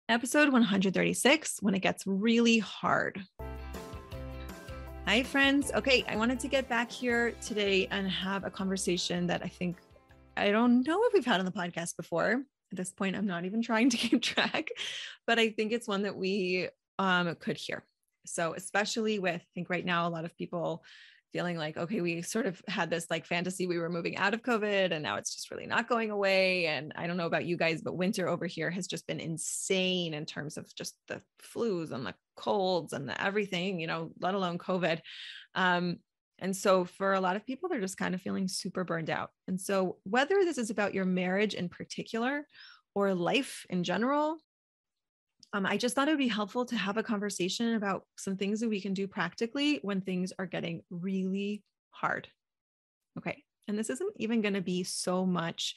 Episode 136, when it gets really hard. Hi, friends. Okay, I wanted to get back here today and have a conversation that I don't know if we've had on the podcast before. At this point, I'm not even trying to keep track, but I think it's one that we could hear. So especially with, I think right now, a lot of people feeling like, okay, we sort of had this like fantasy, we were moving out of COVID and now it's just really not going away. And I don't know about you guys, but winter over here has just been insane in terms of just the flus and the colds and the everything, let alone COVID. And so for a lot of people, they're just kind of feeling super burned out. And so whether this is about your marriage in particular or life in general, I just thought it would be helpful to have a conversation about some things that we can do practically when things are getting really hard. Okay. And this isn't even going to be so much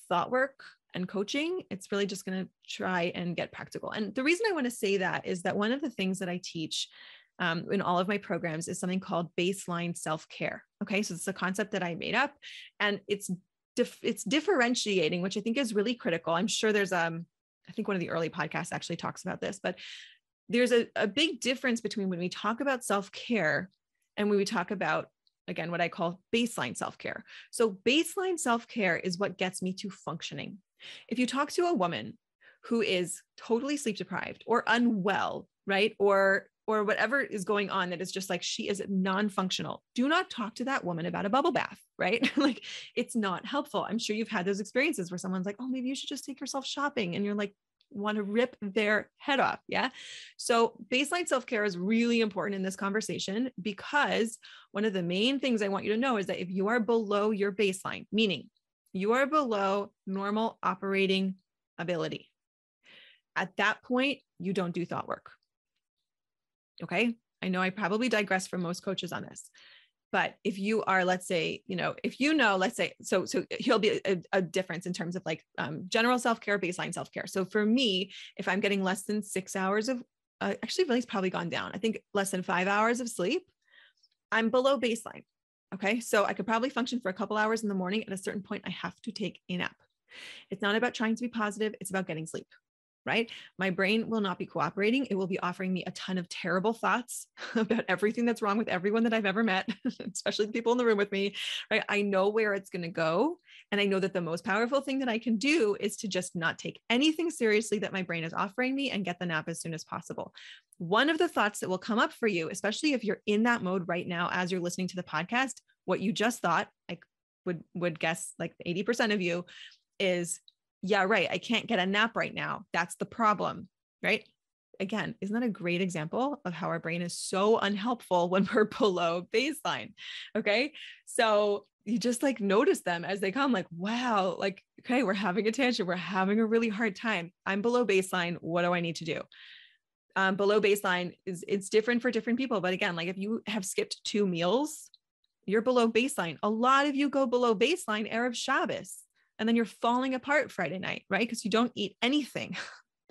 thought work and coaching. It's really just going to try and get practical. And the reason I want to say that is that one of the things that I teach in all of my programs is something called baseline self-care. Okay. So it's a concept that I made up, and it's differentiating, which I think is really critical. I'm sure there's I think one of the early podcasts actually talks about this, but there's a big difference between when we talk about self-care and when we talk about, again, what I call baseline self-care. So baseline self-care is what gets me to functioning. If you talk to a woman who is totally sleep deprived or unwell, right? Or whatever is going on that is just like, she is non-functional. Do not talk to that woman about a bubble bath, right? Like, it's not helpful. I'm sure you've had those experiences where someone's like, oh, maybe you should just take yourself shopping. And you're like, want to rip their head off. Yeah. So baseline self-care is really important in this conversation, because one of the main things I want you to know is that if you are below your baseline, meaning you are below normal operating ability, at that point, you don't do thought work. Okay. I know I probably digress from most coaches on this, but if you are, let's say, let's say, so here'll be a difference in terms of like general self-care, baseline self-care. So for me, if I'm getting less than 6 hours of, actually really it's probably gone down, I think less than 5 hours of sleep, I'm below baseline. Okay. So I could probably function for a couple hours in the morning. At a certain point, I have to take a nap. It's not about trying to be positive. It's about getting sleep. Right? My brain will not be cooperating. It will be offering me a ton of terrible thoughts about everything that's wrong with everyone that I've ever met, especially the people in the room with me, right? I know where it's going to go. And I know that the most powerful thing that I can do is to just not take anything seriously that my brain is offering me and get the nap as soon as possible. One of the thoughts that will come up for you, especially if you're in that mode right now, as you're listening to the podcast, what you just thought, I would guess like 80% of you is, yeah, right, I can't get a nap right now. That's the problem, right? Again, isn't that a great example of how our brain is so unhelpful when we're below baseline? Okay. So you just like notice them as they come, like, wow, like, okay, we're having a tangent. We're having a really hard time. I'm below baseline. What do I need to do? Below baseline it's different for different people. But again, like if you have skipped 2 meals, you're below baseline. A lot of you go below baseline Erev Shabbos. And then you're falling apart Friday night, right? Because you don't eat anything.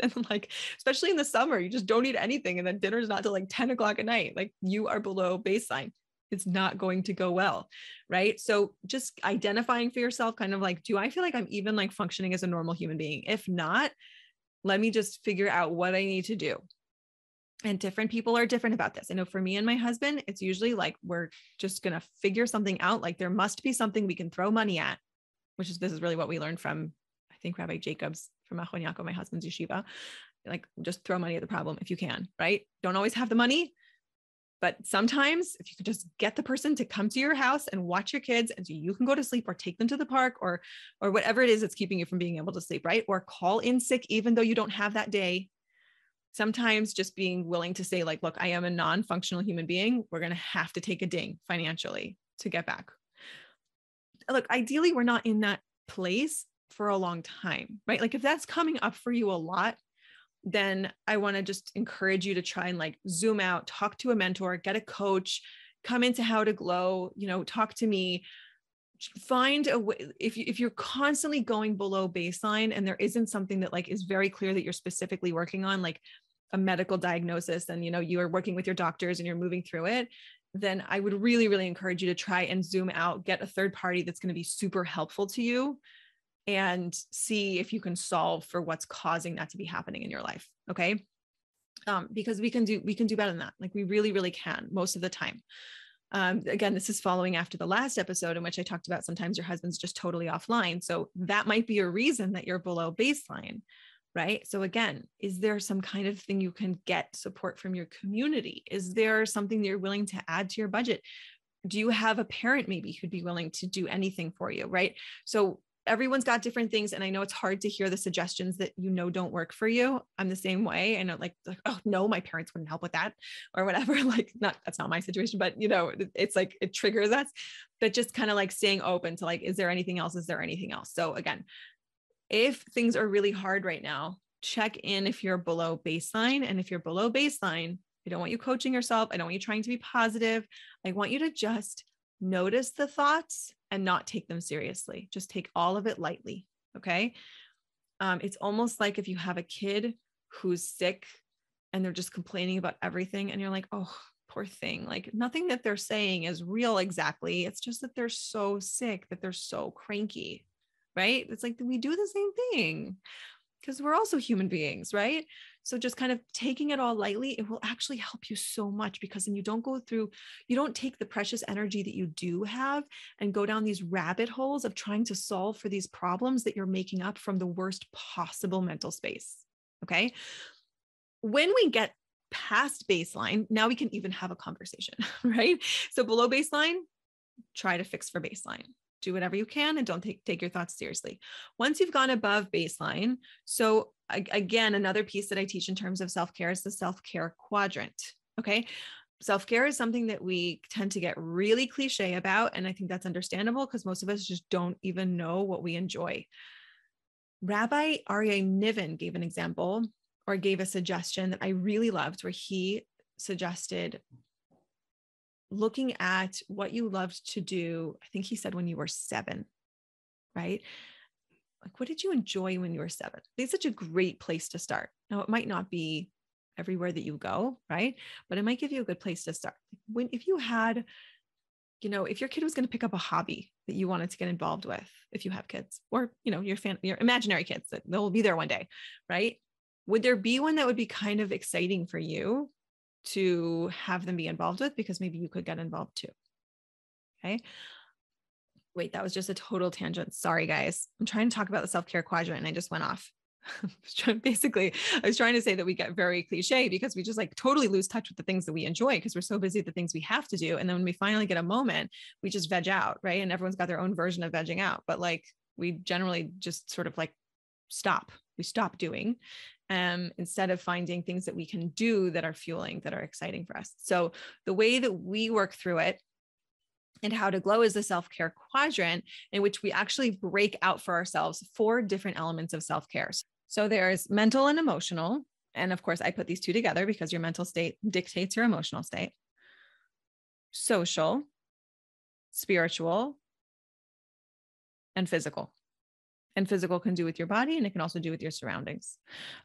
And like, especially in the summer, you just don't eat anything. And then dinner's not till like 10 o'clock at night. Like you are below baseline. It's not going to go well, right? So just identifying for yourself, kind of like, do I feel like I'm even like functioning as a normal human being? If not, let me just figure out what I need to do. And different people are different about this. I know for me and my husband, it's usually like, we're just going to figure something out. Like there must be something we can throw money at, this is really what we learned from, I think, Rabbi Jacobs from Achon Yaakov, my husband's yeshiva. Like, just throw money at the problem if you can, right? Don't always have the money, but sometimes if you could just get the person to come to your house and watch your kids, and so you can go to sleep or take them to the park or whatever it is that's keeping you from being able to sleep, right? Or call in sick, even though you don't have that day. Sometimes just being willing to say like, look, I am a non-functional human being. We're going to have to take a ding financially to get back. Look, ideally, we're not in that place for a long time, right? Like if that's coming up for you a lot, then I want to just encourage you to try and like zoom out, talk to a mentor, get a coach, come into How to Glow, talk to me, find a way. If you're constantly going below baseline and there isn't something that like is very clear that you're specifically working on, like a medical diagnosis, and you are working with your doctors and you're moving through it, then I would really, really encourage you to try and zoom out, get a third party that's going to be super helpful to you and see if you can solve for what's causing that to be happening in your life. Okay. Because we can do better than that. Like we really, really can most of the time. Again, this is following after the last episode in which I talked about sometimes your husband's just totally offline. So that might be a reason that you're below baseline, right? So again, is there some kind of thing you can get support from your community? Is there something that you're willing to add to your budget? Do you have a parent maybe who'd be willing to do anything for you, right? So everyone's got different things. And I know it's hard to hear the suggestions that don't work for you. I'm the same way. I know like, oh no, my parents wouldn't help with that or whatever. Like that's not my situation, but it's like, it triggers us, but just kind of like staying open to like, is there anything else? Is there anything else? So again, if things are really hard right now, check in if you're below baseline. And if you're below baseline, I don't want you coaching yourself. I don't want you trying to be positive. I want you to just notice the thoughts and not take them seriously. Just take all of it lightly. Okay. It's almost like if you have a kid who's sick and they're just complaining about everything and you're like, oh, poor thing. Like nothing that they're saying is real exactly. It's just that they're so sick, that they're so cranky, right? It's like, we do the same thing because we're also human beings, right? So just kind of taking it all lightly, it will actually help you so much because then you don't take the precious energy that you do have and go down these rabbit holes of trying to solve for these problems that you're making up from the worst possible mental space. Okay. When we get past baseline, now we can even have a conversation, right? So below baseline, try to fix for baseline. Do whatever you can and don't take your thoughts seriously. Once you've gone above baseline, so again, another piece that I teach in terms of self-care is the self-care quadrant. Okay. Self-care is something that we tend to get really cliche about. And I think that's understandable because most of us just don't even know what we enjoy. Rabbi Aryeh Niven gave an example or gave a suggestion that I really loved where he suggested looking at what you loved to do. I think he said when you were 7, right? Like, what did you enjoy when you were 7? It's such a great place to start. Now, it might not be everywhere that you go, right? But it might give you a good place to start. If you had, if your kid was going to pick up a hobby that you wanted to get involved with, if you have kids or, your imaginary kids that they'll be there one day, right? Would there be one that would be kind of exciting for you to have them be involved with because maybe you could get involved too. Okay. Wait, that was just a total tangent. Sorry, guys. I'm trying to talk about the self-care quadrant and I just went off. I was trying to say that we get very cliche because we just like totally lose touch with the things that we enjoy because we're so busy with the things we have to do. And then when we finally get a moment, we just veg out, right? And everyone's got their own version of vegging out, but like we generally just sort of like we stop doing instead of finding things that we can do that are fueling, that are exciting for us. So the way that we work through it and how to glow is the self-care quadrant in which we actually break out for ourselves 4 different elements of self-care. So there's mental and emotional. And of course, I put these 2 together because your mental state dictates your emotional state. Social, spiritual, and physical. And physical can do with your body and it can also do with your surroundings.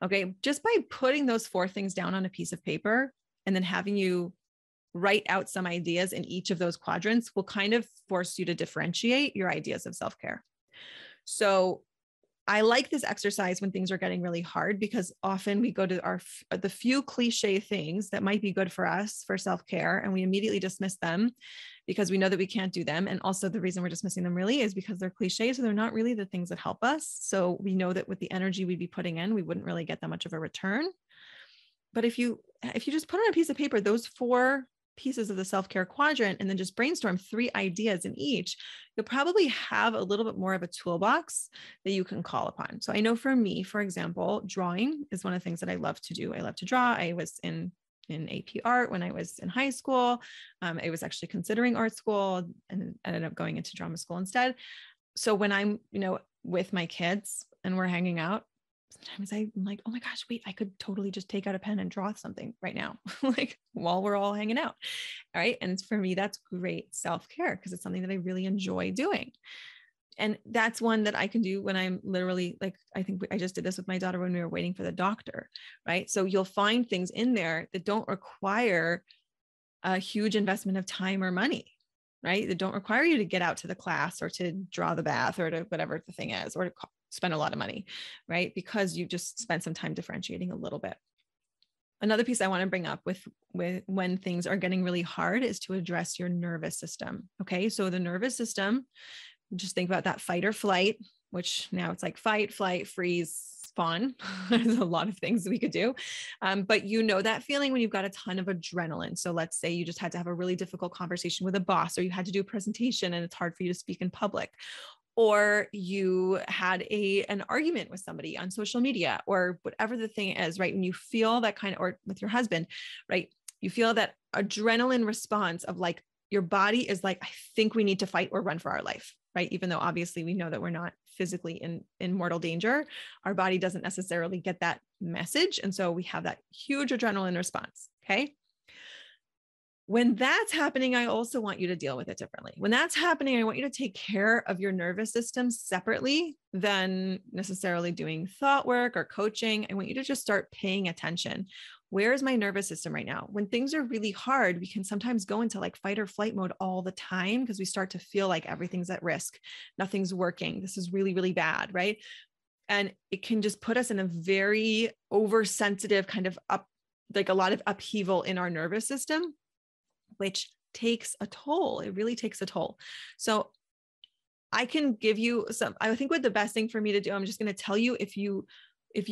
Okay. Just by putting those 4 things down on a piece of paper and then having you write out some ideas in each of those quadrants will kind of force you to differentiate your ideas of self-care. So I like this exercise when things are getting really hard because often we go to the few cliche things that might be good for us for self-care and we immediately dismiss them because we know that we can't do them. And also the reason we're dismissing them really is because they're cliches. So they're not really the things that help us. So we know that with the energy we'd be putting in, we wouldn't really get that much of a return. But if you just put on a piece of paper, those 4 pieces of the self-care quadrant, and then just brainstorm 3 ideas in each, you'll probably have a little bit more of a toolbox that you can call upon. So I know for me, for example, drawing is one of the things that I love to do. I love to draw. I was in AP art when I was in high school. I was actually considering art school and ended up going into drama school instead. So when I'm, with my kids and we're hanging out, sometimes I'm like, oh my gosh, wait, I could totally just take out a pen and draw something right now, like while we're all hanging out. All right. And for me, that's great self-care because it's something that I really enjoy doing. And that's one that I can do when I'm literally like, I think I just did this with my daughter when we were waiting for the doctor, right? So you'll find things in there that don't require a huge investment of time or money. right? That don't require you to get out to the class or to draw the bath or to whatever the thing is, or to spend a lot of money, right? Because you just spent some time differentiating a little bit. Another piece I want to bring up with when things are getting really hard is to address your nervous system. Okay. So the nervous system, just think about that fight or flight, which now it's like fight, flight, freeze, fawn. There's a lot of things we could do. But you know that feeling when you've got a ton of adrenaline. So let's say you just had to have a really difficult conversation with a boss, or you had to do a presentation and it's hard for you to speak in public, or you had an argument with somebody on social media, or whatever the thing is, right? When you feel that kind of, or with your husband, right? You feel that adrenaline response of like, your body is like, I think we need to fight or run for our life, right? Even though obviously we know that we're not physically in mortal danger, our body doesn't necessarily get that message. And so we have that huge adrenaline response. Okay. When that's happening, I also want you to deal with it differently. When that's happening, I want you to take care of your nervous system separately than necessarily doing thought work or coaching. I want you to just start paying attention. Where is my nervous system right now? When things are really hard, we can sometimes go into like fight or flight mode all the time because we start to feel like everything's at risk. Nothing's working. This is really, really bad, right? And it can just put us in a very oversensitive kind of like a lot of upheaval in our nervous system, which takes a toll. It really takes a toll. So I can give you I think what the best thing for me to do, I'm just going to tell you, if you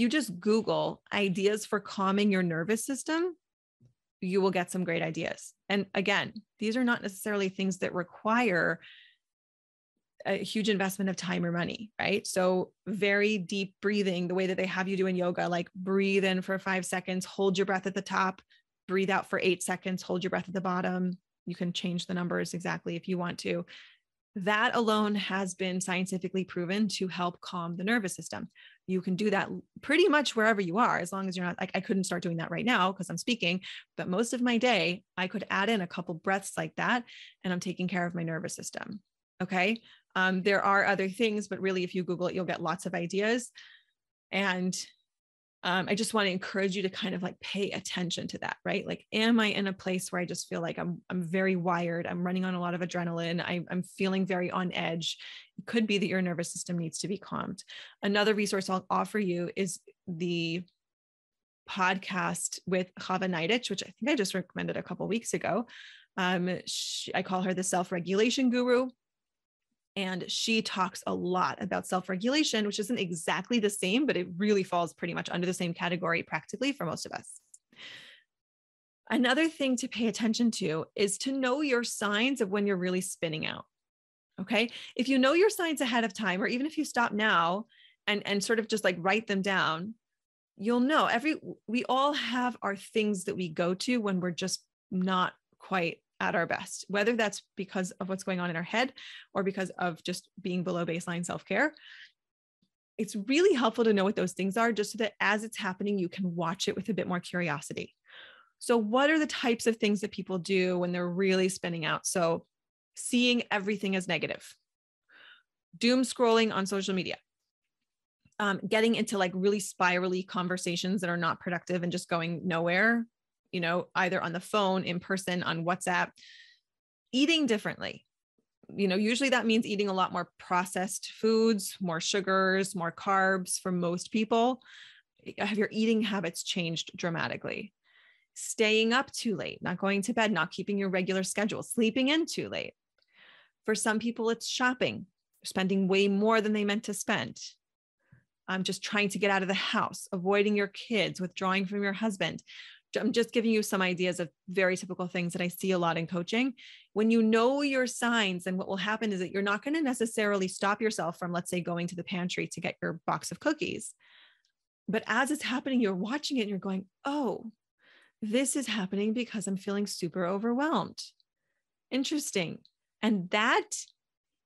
just Google ideas for calming your nervous system, you will get some great ideas. And again, these are not necessarily things that require a huge investment of time or money, right? So very deep breathing, the way that they have you do in yoga, like breathe in for 5 seconds, hold your breath at the top, breathe out for 8 seconds, hold your breath at the bottom. You can change the numbers exactly if you want to. That alone has been scientifically proven to help calm the nervous system. You can do that pretty much wherever you are, as long as you're not like, I couldn't start doing that right now because I'm speaking, but most of my day, I could add in a couple breaths like that, and I'm taking care of my nervous system. Okay. There are other things, but really, if you Google it, you'll get lots of ideas. And I just want to encourage you to kind of like pay attention to that, right? Like, am I in a place where I just feel like I'm very wired? I'm running on a lot of adrenaline. I'm feeling very on edge. It could be that your nervous system needs to be calmed. Another resource I'll offer you is the podcast with Chava Naidich, which I think I just recommended a couple of weeks ago. I call her the self-regulation guru. And she talks a lot about self-regulation, which isn't exactly the same, but it really falls pretty much under the same category practically for most of us. Another thing to pay attention to is to know your signs of when you're really spinning out. Okay. If you know your signs ahead of time, or even if you stop now and sort of just like write them down, you'll know we all have our things that we go to when we're just not quite at our best, whether that's because of what's going on in our head or because of just being below baseline self-care. It's really helpful to know what those things are, just so that as it's happening, you can watch it with a bit more curiosity. So what are the types of things that people do when they're really spinning out? So seeing everything as negative, doom scrolling on social media, getting into like really spirally conversations that are not productive and just going nowhere, either on the phone, in person, on WhatsApp, eating differently. Usually that means eating a lot more processed foods, more sugars, more carbs for most people. Have your eating habits changed dramatically? Staying up too late, not going to bed, not keeping your regular schedule, sleeping in too late. For some people, it's shopping, spending way more than they meant to spend. Just trying to get out of the house, avoiding your kids, withdrawing from your husband. I'm just giving you some ideas of very typical things that I see a lot in coaching. When you know your signs, then what will happen is that you're not going to necessarily stop yourself from, let's say, going to the pantry to get your box of cookies. But as it's happening, you're watching it and you're going, oh, this is happening because I'm feeling super overwhelmed. Interesting. And that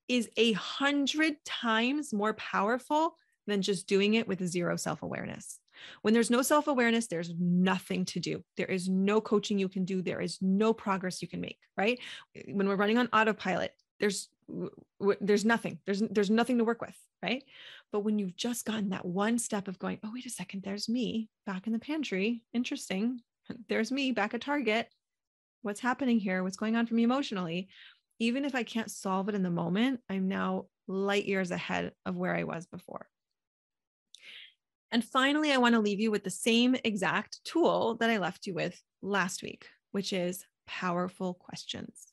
is 100 times more powerful than just doing it with zero self-awareness. When there's no self-awareness, there's nothing to do. There is no coaching you can do. There is no progress you can make, right? When we're running on autopilot, there's nothing. There's nothing to work with, right? But when you've just gotten that one step of going, oh, wait a second, there's me back in the pantry. Interesting. There's me back at Target. What's happening here? What's going on for me emotionally? Even if I can't solve it in the moment, I'm now light years ahead of where I was before. And finally, I want to leave you with the same exact tool that I left you with last week, which is powerful questions.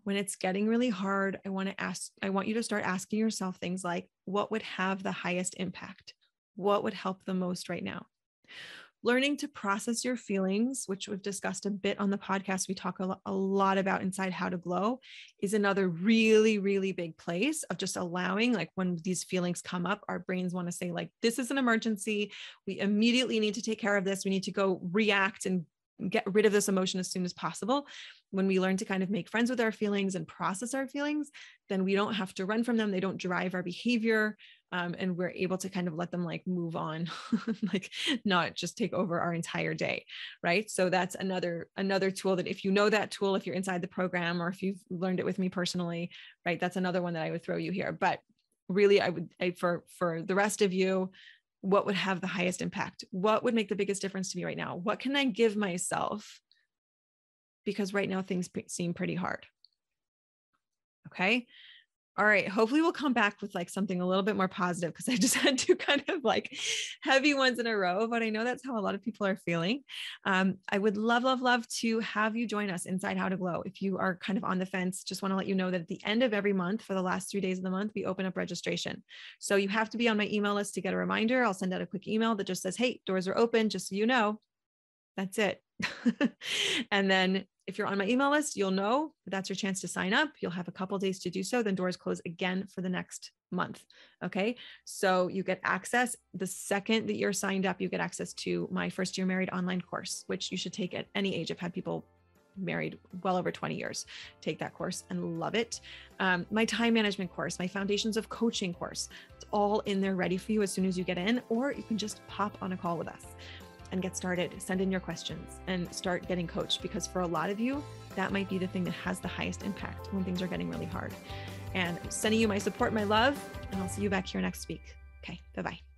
When it's getting really hard, I want you to start asking yourself things like, what would have the highest impact? What would help the most right now? Learning to process your feelings, which we've discussed a bit on the podcast, we talk a lot about inside How to Glow, is another really, really big place of just allowing, like when these feelings come up, our brains want to say like, this is an emergency. We immediately need to take care of this. We need to go react and get rid of this emotion as soon as possible. When we learn to kind of make friends with our feelings and process our feelings, then we don't have to run from them. They don't drive our behavior. And we're able to kind of let them like move on, like not just take over our entire day. Right. So that's another tool that if you know that tool, if you're inside the program, or if you've learned it with me personally, right, that's another one that I would throw you here. But really, for the rest of you, what would have the highest impact? What would make the biggest difference to me right now? What can I give myself? Because right now things seem pretty hard. Okay. All right. Hopefully we'll come back with like something a little bit more positive, because I just had two kind of like heavy ones in a row, but I know that's how a lot of people are feeling. I would love to have you join us inside How to Glow. If you are kind of on the fence, just want to let you know that at the end of every month, for the last 3 days of the month, we open up registration. So you have to be on my email list to get a reminder. I'll send out a quick email that just says, hey, doors are open, just so you know. That's it. And then if you're on my email list, you'll know that's your chance to sign up. You'll have a couple days to do so. Then doors close again for the next month. Okay. So you get access the second that you're signed up, you get access to my first year married online course, which you should take at any age. I've had people married well over 20 years take that course and love it. My time management course, my foundations of coaching course, it's all in there ready for you as soon as you get in, or you can just pop on a call with us and get started. Send in your questions and start getting coached, because for a lot of you, that might be the thing that has the highest impact when things are getting really hard. And I'm sending you my support, my love, and I'll see you back here next week. Okay, bye-bye.